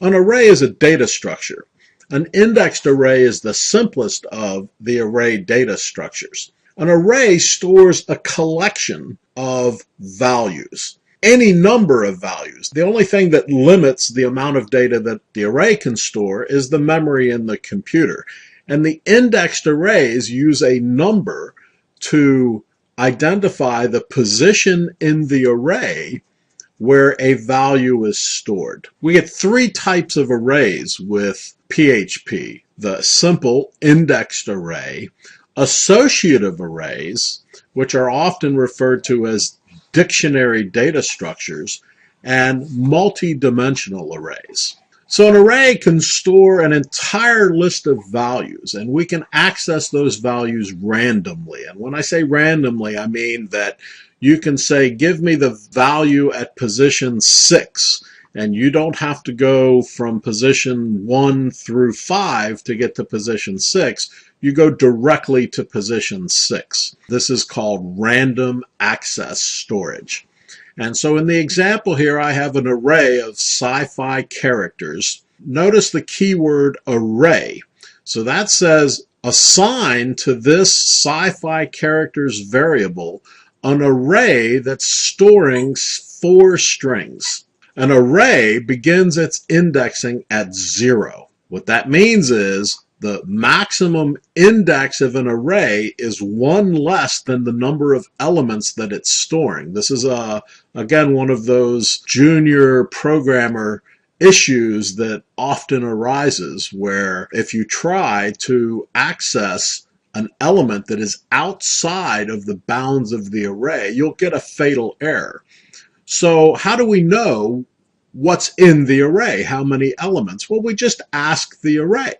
An array is a data structure. An indexed array is the simplest of the array data structures. An array stores a collection of values, any number of values. The only thing that limits the amount of data that the array can store is the memory in the computer. And the indexed arrays use a number to identify the position in the array where a value is stored. We get three types of arrays with PHP: the simple indexed array, associative arrays, which are often referred to as dictionary data structures, and multi-dimensional arrays. So an array can store an entire list of values, and we can access those values randomly. And when I say randomly, I mean that you can say, give me the value at position 6, and you don't have to go from position 1 through 5 to get to position 6. You go directly to position 6. This is called random access storage. And so in the example here, I have an array of sci-fi characters. Notice the keyword array. So that says assign to this sci-fi characters variable an array that's storing 4 strings. An array begins its indexing at 0. What that means is the maximum index of an array is 1 less than the number of elements that it's storing. This is, again, one of those junior programmer issues that often arises, where if you try to access an element that is outside of the bounds of the array, you'll get a fatal error. So how do we know what's in the array? How many elements? Well, we just ask the array.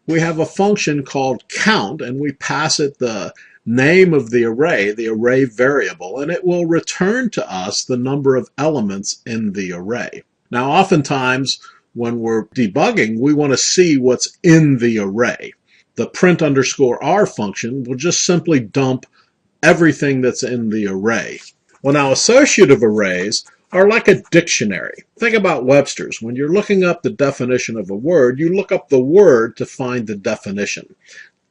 We have a function called count, and we pass it the name of the array variable, and it will return to us the number of elements in the array. Now, oftentimes when we're debugging, we want to see what's in the array. The print_r function will just simply dump everything that's in the array. Well, now associative arrays are like a dictionary. Think about Webster's. When you're looking up the definition of a word, you look up the word to find the definition.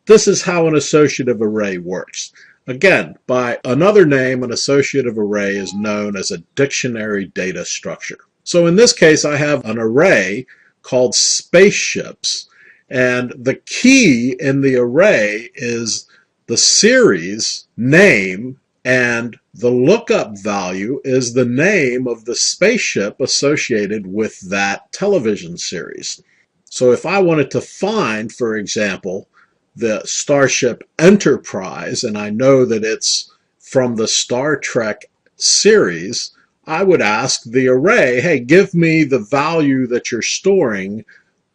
This is how an associative array works. Again, by another name, an associative array is known as a dictionary data structure. So in this case, I have an array called spaceships, and the key in the array is the series name, and the lookup value is the name of the spaceship associated with that television series. So if I wanted to find, for example, the Starship Enterprise, and I know that it's from the Star Trek series, I would ask the array, hey, give me the value that you're storing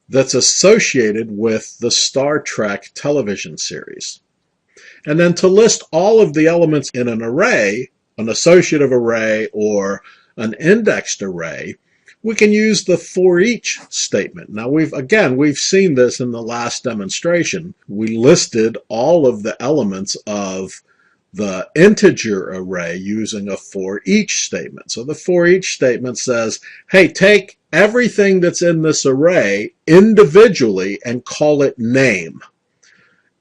that's associated with the Star Trek television series. And then to list all of the elements in an array, an associative array or an indexed array, we can use the for each statement. Now we've seen this in the last demonstration. We listed all of the elements of the integer array using a for each statement. So the for each statement says, hey, take everything that's in this array individually and call it name.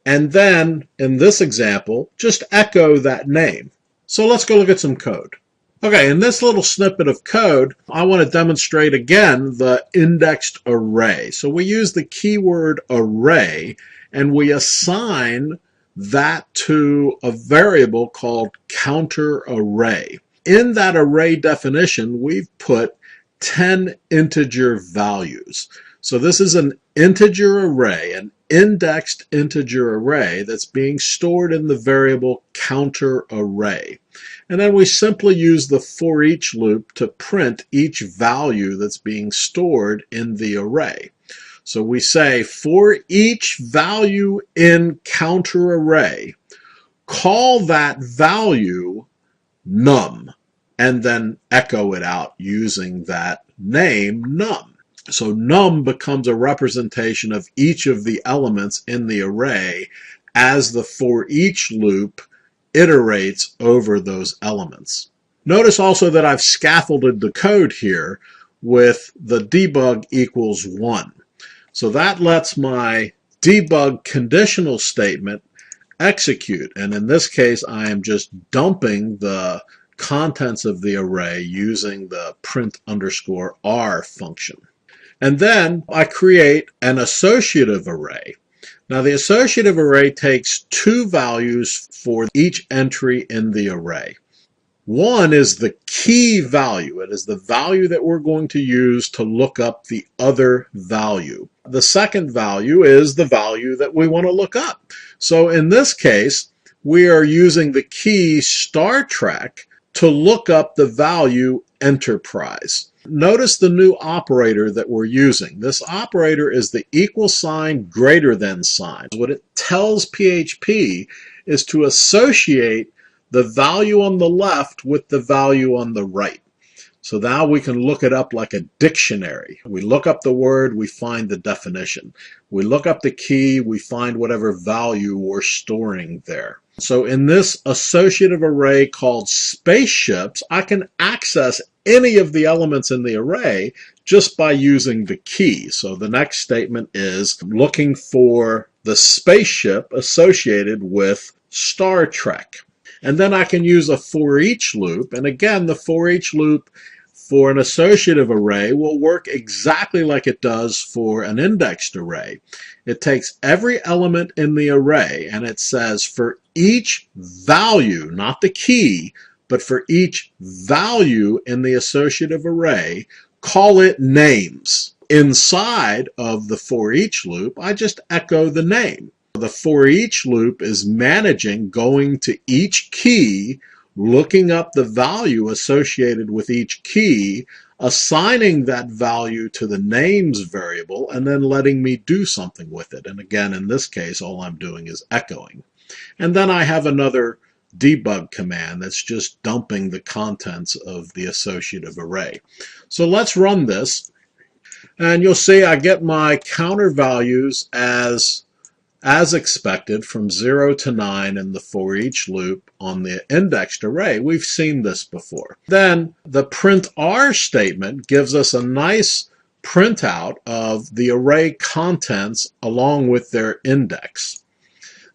And then, in this example, just echo that name. So let's go look at some code. Okay, in this little snippet of code, I want to demonstrate again the indexed array. So we use the keyword array, and we assign that to a variable called counter array. In that array definition, we've put 10 integer values. So this is an integer array, an indexed integer array that's being stored in the variable counter array. And then we simply use the for each loop to print each value that's being stored in the array. So we say for each value in counter array, call that value num, and then echo it out using that name num. So num becomes a representation of each of the elements in the array as the for each loop iterates over those elements. Notice also that I've scaffolded the code here with the debug equals 1. So that lets my debug conditional statement execute. And in this case, I am just dumping the contents of the array using the print_r function. And then I create an associative array. Now the associative array takes two values for each entry in the array. One is the key value. It is the value that we're going to use to look up the other value. The second value is the value that we want to look up. So in this case, we are using the key *trek to look up the value enterprise. Notice the new operator that we're using. This operator is the =greater than sign. What it tells PHP is to associate the value on the left with the value on the right. So now we can look it up like a dictionary. We look up the word, we find the definition. We look up the key, we find whatever value we're storing there. So in this associative array called spaceships, I can access any of the elements in the array just by using the key. So the next statement is looking for the spaceship associated with Star Trek. And then I can use a for each loop. And again, the for each loop for an associative array will work exactly like it does for an indexed array. It takes every element in the array and it says for each value, not the key, but for each value in the associative array, call it names. Inside of the for each loop, I just echo the name. The for each loop is managing going to each key, looking up the value associated with each key, assigning that value to the names variable, and then letting me do something with it. And again, in this case, all I'm doing is echoing. And then I have another debug command that's just dumping the contents of the associative array. So let's run this, and you'll see I get my counter values as expected from 0 to 9 in the for each loop on the indexed array. We've seen this before. Then the print_r statement gives us a nice printout of the array contents along with their index.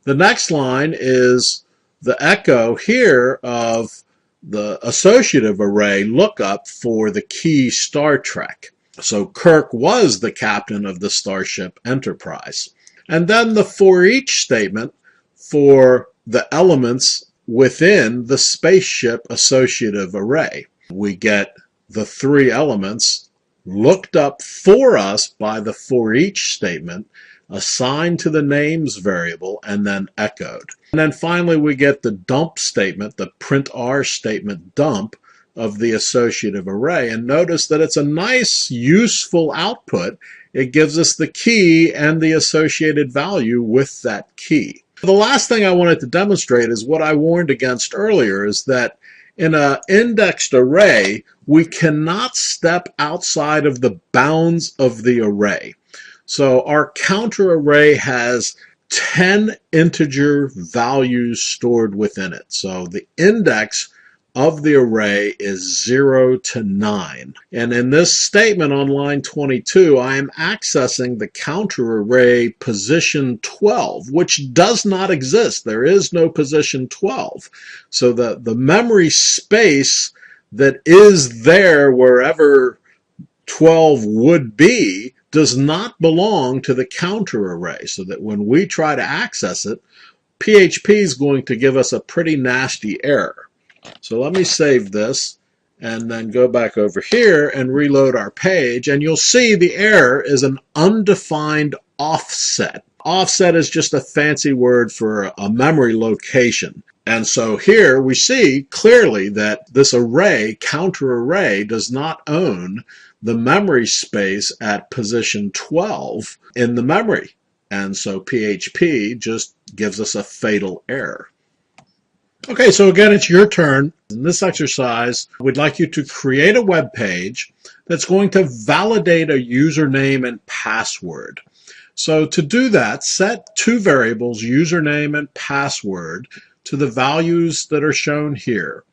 The next line is the echo here of the associative array lookup for the key Star Trek. So Kirk was the captain of the Starship Enterprise. And then the for each statement for the elements within the spaceship associative array. We get the three elements looked up for us by the for each statement, assigned to the names variable, and then echoed. And then finally we get the dump statement, the print_r statement dump of the associative array. And notice that it's a nice, useful output. It gives us the key and the associated value with that key. The last thing I wanted to demonstrate is what I warned against earlier, is that in an indexed array, we cannot step outside of the bounds of the array. So our counter array has 10 integer values stored within it. So the index of the array is 0 to 9. And in this statement on line 22, I am accessing the counter array position 12, which does not exist. There is no position 12. So the memory space that is there wherever 12 would be does not belong to the counter array, so that when we try to access it, PHP is going to give us a pretty nasty error. So let me save this and then go back over here and reload our page, and you'll see the error is an undefined offset. Offset is just a fancy word for a memory location. And so here we see clearly that this array, counter array, does not own the memory space at position 12 in the memory. And so PHP just gives us a fatal error. Okay, so again, it's your turn. In this exercise, we'd like you to create a web page that's going to validate a username and password. So to do that, set two variables, username and password, to the values that are shown here.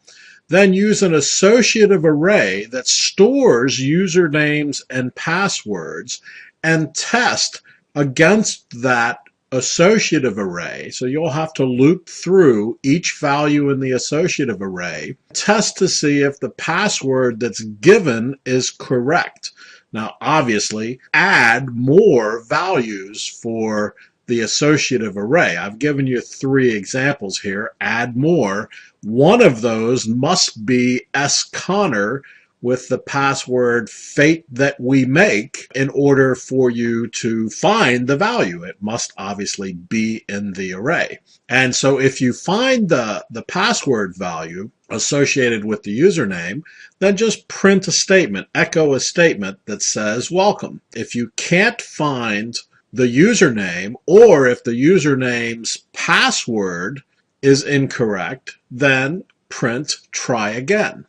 then use an associative array that stores usernames and passwords and test against that associative array. So you'll have to loop through each value in the associative array, test to see if the password that's given is correct. Now, obviously, add more values for the associative array. I've given you 3 examples here. Add more. One of those must be S. Connor with the password fate that we make in order for you to find the value. It must obviously be in the array. And so if you find the password value associated with the username, then just print a statement, echo a statement that says welcome. If you can't find the username, or if the username's password is incorrect, then print try again.